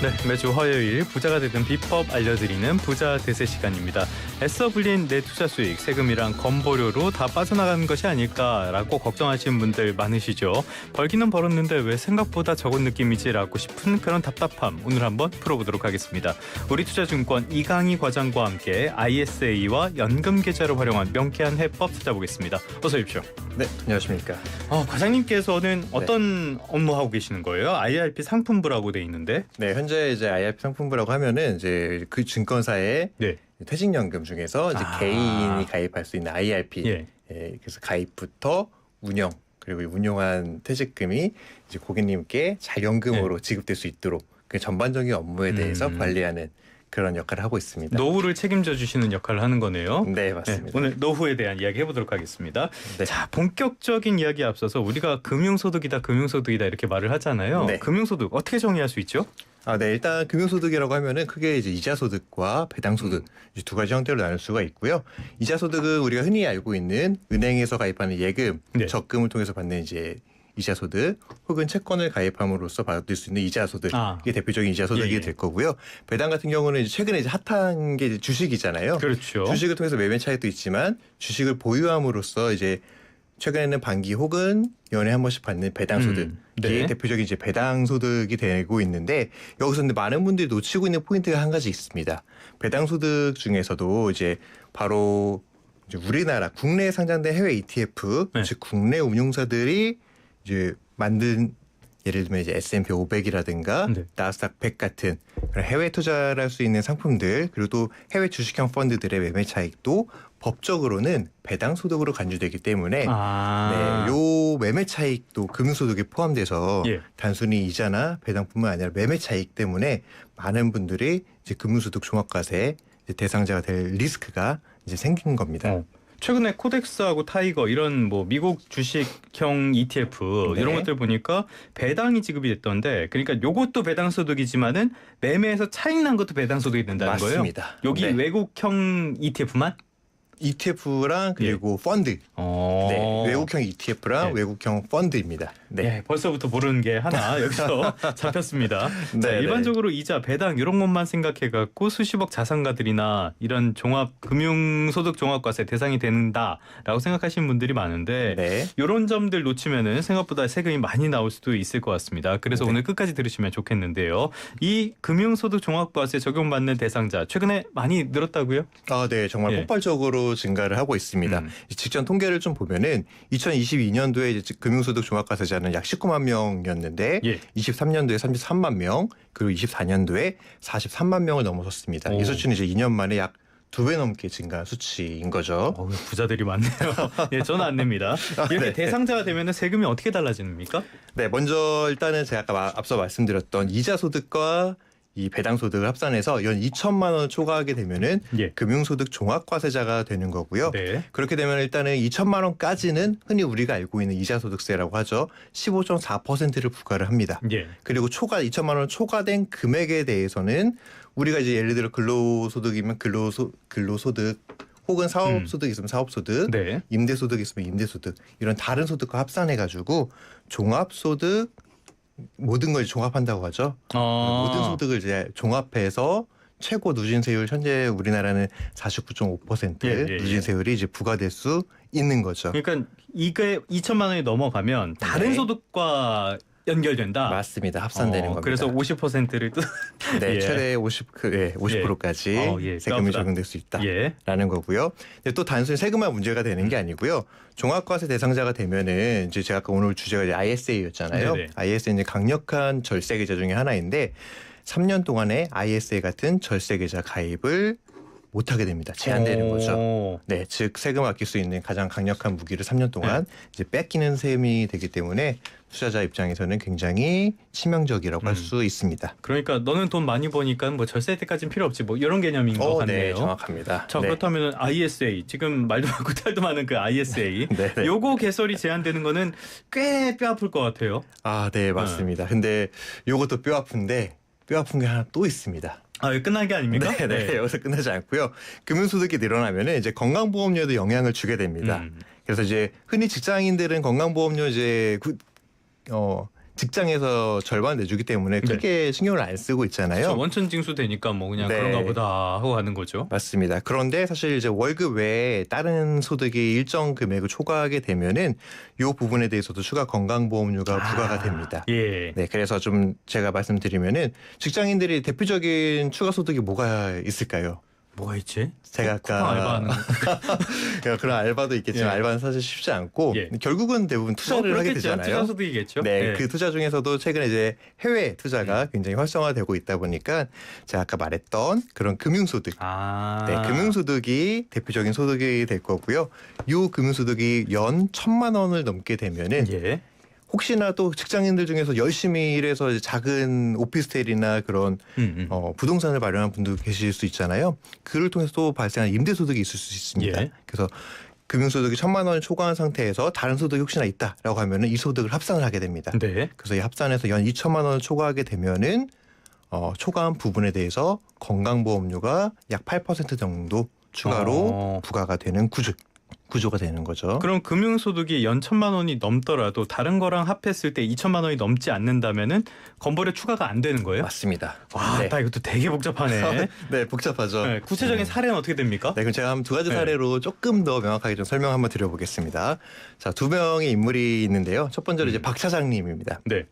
네, 매주 화요일 부자가 되는 비법 알려드리는 부자 대세 시간입니다. 애써 불린 내 투자 수익, 세금이랑 건보료로 다 빠져나가는 것이 아닐까라고 걱정하시는 분들 많으시죠. 벌기는 벌었는데 왜 생각보다 적은 느낌이지라고 싶은 그런 답답함 오늘 한번 풀어보도록 하겠습니다. 우리투자증권 이강희 과장과 함께 ISA와 연금 계좌를 활용한 명쾌한 해법 찾아보겠습니다. 어서 오십시오. 네, 안녕하십니까. 과장님께서는 어떤 업무 하고 계시는 거예요? IRP 상품부라고 돼 있는데. 네, 현재 이제 IRP 상품부라고 하면은 이제 그 증권사의 네. 퇴직연금 중에서 이제 개인이 가입할 수 있는 IRP. 예. 그래서 가입부터 운영 그리고 운용한 퇴직금이 이제 고객님께 자연금으로 지급될 수 있도록 그 전반적인 업무에 대해서 관리하는 그런 역할을 하고 있습니다. 노후를 책임져 주시는 역할을 하는 거네요. 네, 맞습니다. 네, 오늘 노후에 대한 이야기 해보도록 하겠습니다. 네. 자, 본격적인 이야기에 앞서서 우리가 금융소득이다 이렇게 말을 하잖아요. 네. 금융소득 어떻게 정의할 수 있죠? 네, 일단 금융소득이라고 하면은 크게 이제 이자소득과 배당소득 이제 두 가지 형태로 나눌 수가 있고요. 이자소득은 우리가 흔히 알고 있는 은행에서 가입하는 예금, 네. 적금을 통해서 받는 이제 이자소득 혹은 채권을 가입함으로써 받을 수 있는 이자소득 이게 대표적인 이자소득이 될 거고요. 배당 같은 경우는 이제 최근에 이제 핫한 게 이제 주식이잖아요. 그렇죠. 주식을 통해서 매매 차익도 있지만 주식을 보유함으로써 이제 최근에는 반기 혹은 연에 한 번씩 받는 배당소득이 네. 대표적인 이제 배당소득이 되고 있는데 여기서 근데 많은 분들이 놓치고 있는 포인트가 한 가지 있습니다. 배당소득 중에서도 이제 바로 이제 우리나라 국내에 상장된 해외 ETF 즉 국내 운용사들이 이제 만든 예를 들면 이제 S&P 500이라든가 나스닥 100 같은 그런 해외 투자를 할 수 있는 상품들 그리고 또 해외 주식형 펀드들의 매매 차익도 법적으로는 배당 소득으로 간주되기 때문에 요 매매 차익도 금융소득에 포함돼서 단순히 이자나 배당뿐만 아니라 매매 차익 때문에 많은 분들이 이제 금융소득 종합과세 대상자가 될 리스크가 이제 생긴 겁니다. 최근에 코덱스하고 타이거 이런 뭐 미국 주식형 ETF 이런 것들 보니까 배당이 지급이 됐던데 그러니까 요것도 배당 소득이지만은 매매에서 차익 난 것도 배당 소득이 된다는 거예요. 맞습니다. 여기 외국형 ETF만? ETF랑 그리고 펀드. 외국형 ETF랑 외국형 펀드입니다. 벌써부터 모르는 게 하나 여기서 잡혔습니다. 자, 일반적으로 이자, 배당 이런 것만 생각해갖고 수십억 자산가들이나 이런 금융소득 종합과세 대상이 된다라고 생각하시는 분들이 많은데 이런 점들 놓치면은 생각보다 세금이 많이 나올 수도 있을 것 같습니다. 그래서 오늘 끝까지 들으시면 좋겠는데요. 이 금융소득 종합과세 적용받는 대상자 최근에 많이 늘었다고요? 네, 정말 폭발적으로 증가를 하고 있습니다. 직전 통계를 좀 보면은 2022년도에 이제 금융소득 종합과세자는 약 19만 명이었는데 23년도에 33만 명 그리고 24년도에 43만 명을 넘어섰습니다. 이 수치는 이제 2년 만에 약 2배 넘게 증가한 수치인 거죠. 부자들이 많네요. 저는 안 냅니다. 이렇게 대상자가 되면 세금이 어떻게 달라집니까? 네, 먼저 일단은 제가 아까 앞서 말씀드렸던 이자 소득과 이 배당 소득을 합산해서 연 2천만 원을 초과하게 되면은 금융소득 종합과세자가 되는 거고요. 그렇게 되면 일단은 2천만 원까지는 흔히 우리가 알고 있는 이자소득세라고 하죠. 15.4%를 부과를 합니다. 그리고 2천만 원 초과된 금액에 대해서는 우리가 이제 예를 들어 근로소득이면 근로소득 혹은 사업소득 있으면 사업소득, 임대소득 있으면 임대소득 이런 다른 소득과 합산해가지고 종합소득 모든 걸 종합한다고 하죠. 모든 소득을 이제 종합해서 최고 누진세율 현재 우리나라는 49.5% 누진세율이 이제 부과될 수 있는 거죠. 그러니까 이게 2천만 원이 넘어가면 다른 소득과 연결된다. 맞습니다. 합산되는 겁니다. 그래서 50%를 최대 50%까지 세금이 적용될 수 있다라는 거고요. 근데 또 단순히 세금만 문제가 되는 게 아니고요. 종합과세 대상자가 되면은 이제 제가 아까 오늘 주제가 이제 ISA였잖아요. ISA는 강력한 절세 계좌 중에 하나인데 3년 동안에 ISA 같은 절세 계좌 가입을 못하게 됩니다. 제한되는 거죠. 즉 세금 아낄 수 있는 가장 강력한 무기를 3년 동안 이제 뺏기는 셈이 되기 때문에 투자자 입장에서는 굉장히 치명적이라고 할 수 있습니다. 그러니까 너는 돈 많이 버니까 뭐 절세 때까지는 필요 없지 뭐 이런 개념인 것 같네요. 정확합니다. 자, 그렇다면 ISA 지금 말도 많고 탈도 많은 그 ISA 요거 개설이 제한되는 거는 꽤 뼈아플 것 같아요. 네, 맞습니다. 근데 요것도 뼈아픈데 뼈아픈 게 하나 또 있습니다. 끝난 게 아닙니까? 여기서 끝나지 않고요. 금융소득이 늘어나면은 이제 건강보험료에도 영향을 주게 됩니다. 그래서 이제 흔히 직장인들은 건강보험료 이제 직장에서 절반 내주기 때문에 크게 신경을 안 쓰고 있잖아요. 그렇죠. 원천 징수 되니까 뭐 그냥 그런가 보다 하고 가는 거죠. 맞습니다. 그런데 사실 이제 월급 외에 다른 소득이 일정 금액을 초과하게 되면은 이 부분에 대해서도 추가 건강보험료가 부과가 됩니다. 예. 네, 그래서 좀 제가 말씀드리면은 직장인들이 대표적인 추가 소득이 뭐가 있을까요? 뭐가 있지? 제가 아까 알바하는 그런 알바도 있겠지만 알바는 사실 쉽지 않고 결국은 대부분 투자를 하게 되잖아요. 투자 소득이겠죠. 네, 그 투자 중에서도 최근에 이제 해외 투자가 굉장히 활성화되고 있다 보니까 제가 아까 말했던 그런 금융소득, 네, 금융소득이 대표적인 소득이 될 거고요. 이 금융소득이 연 1,000만 원을 넘게 되면은 혹시나 또 직장인들 중에서 열심히 일해서 작은 오피스텔이나 그런 부동산을 마련한 분도 계실 수 있잖아요. 그를 통해서 또 발생한 임대소득이 있을 수 있습니다. 그래서 금융소득이 1,000만 원을 초과한 상태에서 다른 소득이 혹시나 있다라고 하면은 이 소득을 합산을 하게 됩니다. 그래서 이 합산해서 연 2,000만 원을 초과하게 되면은 초과한 부분에 대해서 건강보험료가 약 8% 정도 추가로 부과가 되는 구조가 되는 거죠. 그럼 금융소득이 연 1,000만 원이 넘더라도 다른 거랑 합했을 때 2,000만 원이 넘지 않는다면은 건보료 추가가 안 되는 거예요? 맞습니다. 와, 나 이것도 되게 복잡하네. 네, 복잡하죠. 네, 구체적인 사례는 어떻게 됩니까? 네, 그럼 제가 한 두 가지 사례로 조금 더 명확하게 좀 설명 한번 드려보겠습니다. 자, 두 명의 인물이 있는데요. 첫 번째로 이제 박 차장님입니다. 네.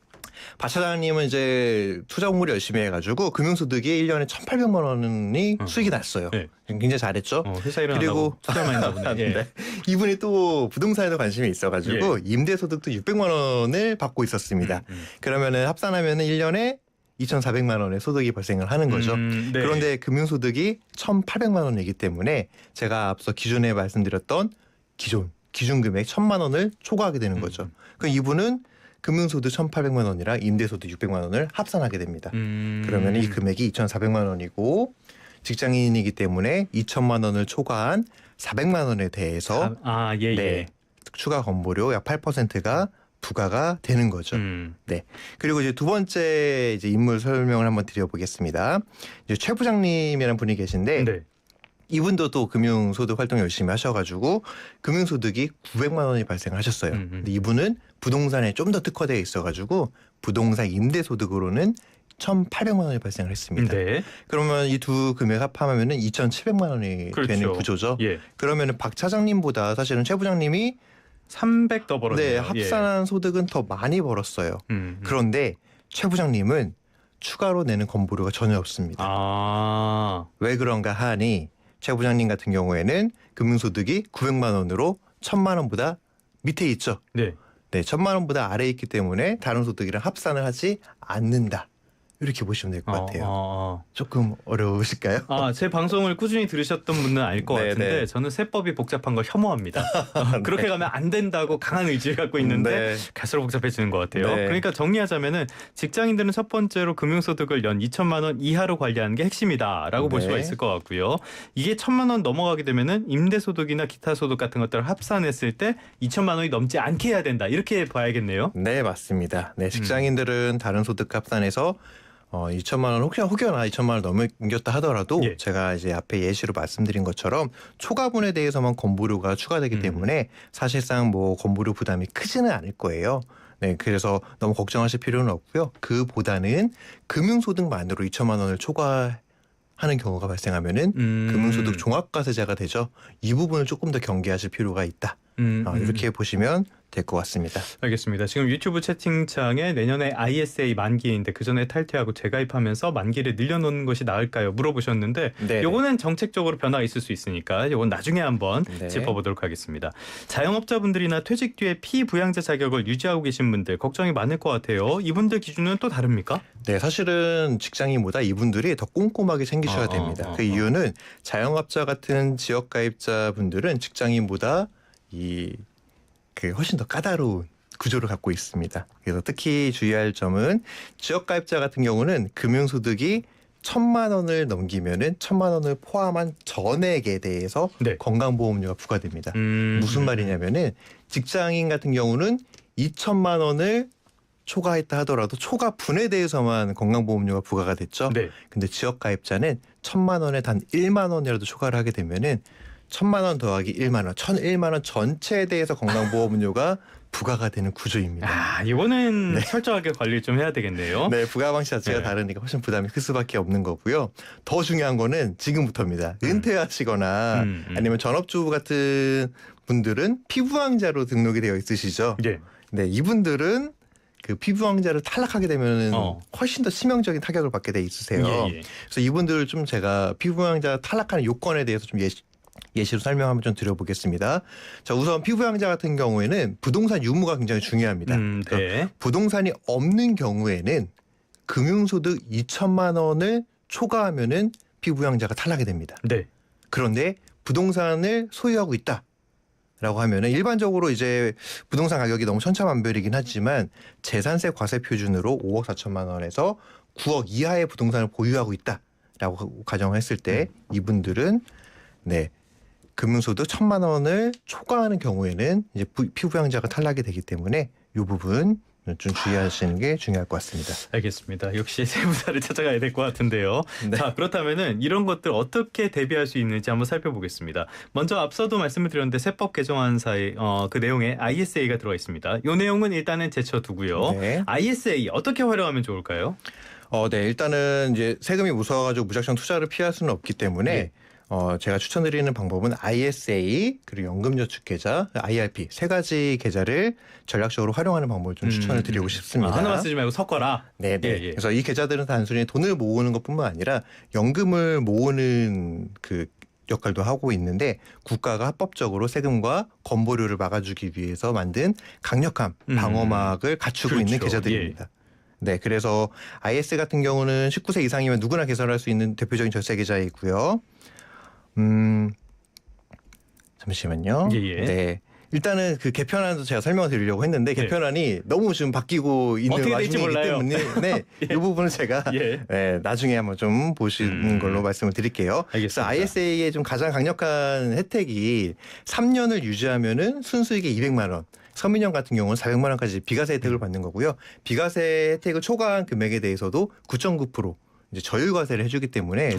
박 차장님은 이제 투자 공부를 열심히 해가지고 금융소득이 1년에 1,800만 원이 수익이 났어요. 굉장히 잘했죠. 회사 일어나고 투자만 했나 보네. 네. 이분이 또 부동산에도 관심이 있어가지고 임대소득도 600만 원을 받고 있었습니다. 그러면은 합산하면은 1년에 2,400만 원의 소득이 발생을 하는 거죠. 그런데 금융소득이 1,800만 원이기 때문에 제가 앞서 기존에 말씀드렸던 기준금액 1,000만 원을 초과하게 되는 거죠. 그럼 이분은 금융소득 1,800만 원이랑 임대소득 600만 원을 합산하게 됩니다. 그러면 이 금액이 2,400만 원이고 직장인이기 때문에 2,000만 원을 초과한 400만 원에 대해서 네, 추가 건보료 약 8%가 부과가 되는 거죠. 네. 그리고 이제 두 번째 이제 인물 설명을 한번 드려보겠습니다. 이제 최 부장님이라는 분이 계신데 이분도 또 금융소득 활동 열심히 하셔가지고 금융소득이 900만 원이 발생을 하셨어요. 근데 이분은 부동산에 좀 더 특화되어 있어가지고 부동산 임대소득으로는 1,800만 원이 발생을 했습니다. 그러면 이 두 금액 합하면은 2,700만 원이 되는 구조죠. 그러면은 박 차장님보다 사실은 최 부장님이 300 더 벌었네요. 네, 합산한 소득은 더 많이 벌었어요. 그런데 최 부장님은 추가로 내는 건보료가 전혀 없습니다. 왜 그런가 하니 최 부장님 같은 경우에는 금융소득이 900만 원으로 1,000만 원보다 밑에 있죠. 네, 1,000만 원보다 아래에 있기 때문에 다른 소득이랑 합산을 하지 않는다. 이렇게 보시면 될 것 같아요. 조금 어려우실까요? 제 방송을 꾸준히 들으셨던 분은 알 것 같은데 저는 세법이 복잡한 걸 혐오합니다. 그렇게 가면 안 된다고 강한 의지를 갖고 있는데 갈수록 복잡해지는 것 같아요. 그러니까 정리하자면은 직장인들은 첫 번째로 금융소득을 연 2,000만 원 이하로 관리하는 게 핵심이다라고 볼 수가 있을 것 같고요. 이게 1,000만 원 넘어가게 되면은 임대소득이나 기타 소득 같은 것들을 합산했을 때 2,000만 원이 넘지 않게 해야 된다. 이렇게 봐야겠네요. 네, 맞습니다. 네, 직장인들은 다른 소득 합산해서 2,000만 원 혹여나 2,000만 원 넘겼다 하더라도 제가 이제 앞에 예시로 말씀드린 것처럼 초과분에 대해서만 건보료가 추가되기 때문에 사실상 뭐 건보료 부담이 크지는 않을 거예요. 네, 그래서 너무 걱정하실 필요는 없고요. 그보다는 금융소득만으로 2,000만 원을 초과하는 경우가 발생하면은 금융소득 종합과세자가 되죠. 이 부분을 조금 더 경계하실 필요가 있다. 이렇게 보시면 될 것 같습니다. 알겠습니다. 지금 유튜브 채팅창에 내년에 ISA 만기인데 그 전에 탈퇴하고 재가입하면서 만기를 늘려놓는 것이 나을까요? 물어보셨는데 요거는 정책적으로 변화가 있을 수 있으니까 요건 나중에 한번 짚어보도록 하겠습니다. 자영업자분들이나 퇴직 뒤에 피부양자 자격을 유지하고 계신 분들 걱정이 많을 것 같아요. 이분들 기준은 또 다릅니까? 네, 사실은 직장인보다 이분들이 더 꼼꼼하게 챙기셔야 됩니다. 그 이유는 자영업자 같은 지역가입자분들은 직장인보다 훨씬 더 까다로운 구조를 갖고 있습니다. 그래서 특히 주의할 점은 지역가입자 같은 경우는 금융소득이 1,000만 원을 넘기면은 1,000만 원을 포함한 전액에 대해서 건강보험료가 부과됩니다. 무슨 말이냐면은 직장인 같은 경우는 2,000만 원을 초과했다 하더라도 초과분에 대해서만 건강보험료가 부과가 됐죠. 근데 지역가입자는 1,000만 원에 단 1만 원이라도 초과를 하게 되면은 1,000만 원 더하기 1만 원, 1,001만 원 전체에 대해서 건강보험료가 부과가 되는 구조입니다. 아, 이거는 철저하게 관리 좀 해야 되겠네요. 네, 부과 방식 자체가 다르니까 훨씬 부담이 클 수밖에 없는 거고요. 더 중요한 거는 지금부터입니다. 은퇴하시거나 아니면 전업주부 같은 분들은 피부왕자로 등록이 되어 있으시죠. 네, 이분들은 그 피부왕자를 탈락하게 되면 훨씬 더 치명적인 타격을 받게 돼 있으세요. 그래서 이분들을 좀 제가 피부왕자 탈락하는 요건에 대해서 좀 예시로 설명 한번 좀 드려보겠습니다. 자, 우선 피부양자 같은 경우에는 부동산 유무가 굉장히 중요합니다. 부동산이 없는 경우에는 금융소득 2천만 원을 초과하면은 피부양자가 탈락이 됩니다. 그런데 부동산을 소유하고 있다라고 하면은 일반적으로 이제 부동산 가격이 너무 천차만별이긴 하지만 재산세 과세 표준으로 5억 4천만 원에서 9억 이하의 부동산을 보유하고 있다라고 가정을 했을 때 이분들은 금융소득 1,000만 원을 초과하는 경우에는 이제 피부양자가 탈락이 되기 때문에 이 부분 좀 주의하시는 게 중요할 것 같습니다. 알겠습니다. 역시 세무사를 찾아가야 될 것 같은데요. 자, 그렇다면은 이런 것들 어떻게 대비할 수 있는지 한번 살펴보겠습니다. 먼저 앞서도 말씀을 드렸는데 세법 개정안사에 그 내용에 ISA가 들어가 있습니다. 이 내용은 일단은 제쳐두고요. ISA 어떻게 활용하면 좋을까요? 일단은 이제 세금이 무서워가지고 무작정 투자를 피할 수는 없기 때문에 제가 추천드리는 방법은 ISA 그리고 연금저축계좌, IRP 세 가지 계좌를 전략적으로 활용하는 방법을 좀 추천을 드리고 싶습니다. 하나만 쓰지 말고 섞어라. 그래서 이 계좌들은 단순히 돈을 모으는 것뿐만 아니라 연금을 모으는 그 역할도 하고 있는데 국가가 합법적으로 세금과 건보료를 막아주기 위해서 만든 강력한 방어막을 갖추고 있는 계좌들입니다. 그래서 IS 같은 경우는 19세 이상이면 누구나 개설할 수 있는 대표적인 절세 계좌이고요. 잠시만요. 일단은 그 개편안도 제가 설명을 드리려고 했는데 개편안이 너무 지금 바뀌고 있는 와중이기 때문에 이 부분은 제가 나중에 한번 좀 보시는 걸로 말씀을 드릴게요. 그래서 ISA의 좀 가장 강력한 혜택이 3년을 유지하면은 순수익이 200만 원. 서민형 같은 경우는 400만 원까지 비과세 혜택을 받는 거고요. 비과세 혜택을 초과한 금액에 대해서도 9.9% 이제 저율과세를 해주기 때문에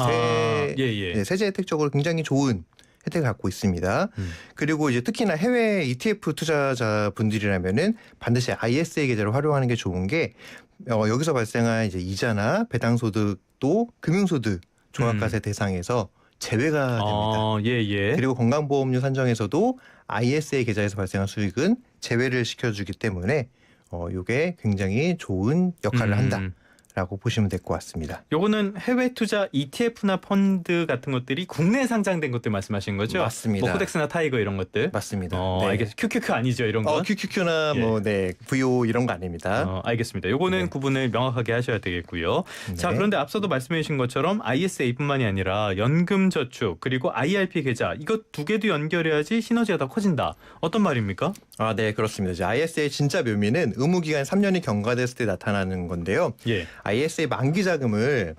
세제 혜택적으로 굉장히 좋은 혜택을 갖고 있습니다. 그리고 이제 특히나 해외 ETF 투자자 분들이라면은 반드시 ISA 계좌를 활용하는 게 좋은 게 여기서 발생한 이제 이자나 배당소득도 금융소득 종합과세 대상에서 제외가 됩니다. 그리고 건강보험료 산정에서도 ISA 계좌에서 발생한 수익은 제외를 시켜주기 때문에 이게 굉장히 좋은 역할을 한다라고 보시면 될 것 같습니다. 요거는 해외 투자 ETF나 펀드 같은 것들이 국내에 상장된 것들 말씀하신 거죠? 맞습니다. 뭐 코덱스나 타이거 이런 것들? 맞습니다. 알겠습니다. QQQ 아니죠, 이런 거? QQQ나 VO 이런 거 아닙니다. 알겠습니다. 요거는 구분을 명확하게 하셔야 되겠고요. 자, 그런데 앞서도 말씀해 주신 것처럼 ISA뿐만이 아니라 연금저축 그리고 IRP 계좌 이거 두 개도 연결해야지 시너지가 더 커진다. 어떤 말입니까? 그렇습니다. 이제 ISA의 진짜 묘미는 의무기간 3년이 경과됐을 때 나타나는 건데요. ISA 만기 자금을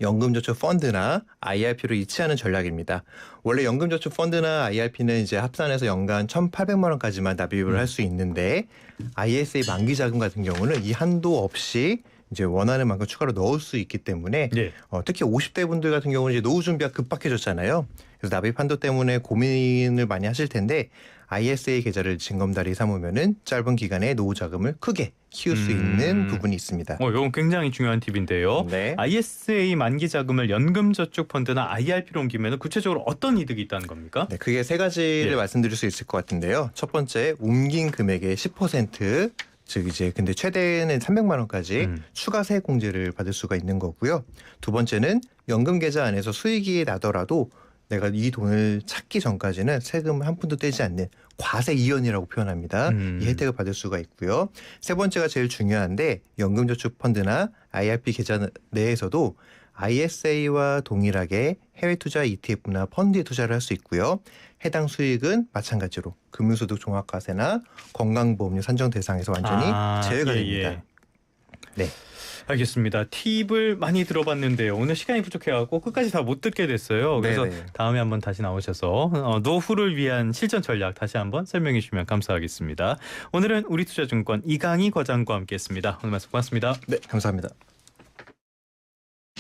연금저축 펀드나 IRP로 이체하는 전략입니다. 원래 연금저축 펀드나 IRP는 이제 합산해서 연간 1,800만 원까지만 납입을 할 수 있는데 ISA 만기 자금 같은 경우는 이 한도 없이 이제 원하는 만큼 추가로 넣을 수 있기 때문에 특히 50대 분들 같은 경우는 이제 노후 준비가 급박해졌잖아요. 그래서 납입 한도 때문에 고민을 많이 하실 텐데 ISA 계좌를 징검다리 삼으면은 짧은 기간에 노후 자금을 크게 키울 수 있는 부분이 있습니다. 이건 굉장히 중요한 팁인데요. ISA 만기 자금을 연금저축 펀드나 IRP로 옮기면 구체적으로 어떤 이득이 있다는 겁니까? 그게 세 가지를 말씀드릴 수 있을 것 같은데요. 첫 번째, 옮긴 금액의 10%, 즉 이제 근데 최대는 300만 원까지 추가 세액 공제를 받을 수가 있는 거고요. 두 번째는 연금 계좌 안에서 수익이 나더라도 내가 이 돈을 찾기 전까지는 세금 한 푼도 떼지 않는 과세 이연이라고 표현합니다. 이 혜택을 받을 수가 있고요. 세 번째가 제일 중요한데 연금저축 펀드나 IRP 계좌 내에서도 ISA와 동일하게 해외 투자 ETF나 펀드에 투자를 할 수 있고요. 해당 수익은 마찬가지로 금융소득 종합과세나 건강보험료 산정 대상에서 완전히 제외가 됩니다. 알겠습니다. 팁을 많이 들어봤는데요. 오늘 시간이 부족해갖고 끝까지 다 못 듣게 됐어요. 그래서 다음에 한번 다시 나오셔서 노후를 위한 실전 전략 다시 한번 설명해 주시면 감사하겠습니다. 오늘은 우리투자증권 이강희 과장과 함께했습니다. 오늘 말씀 고맙습니다. 감사합니다.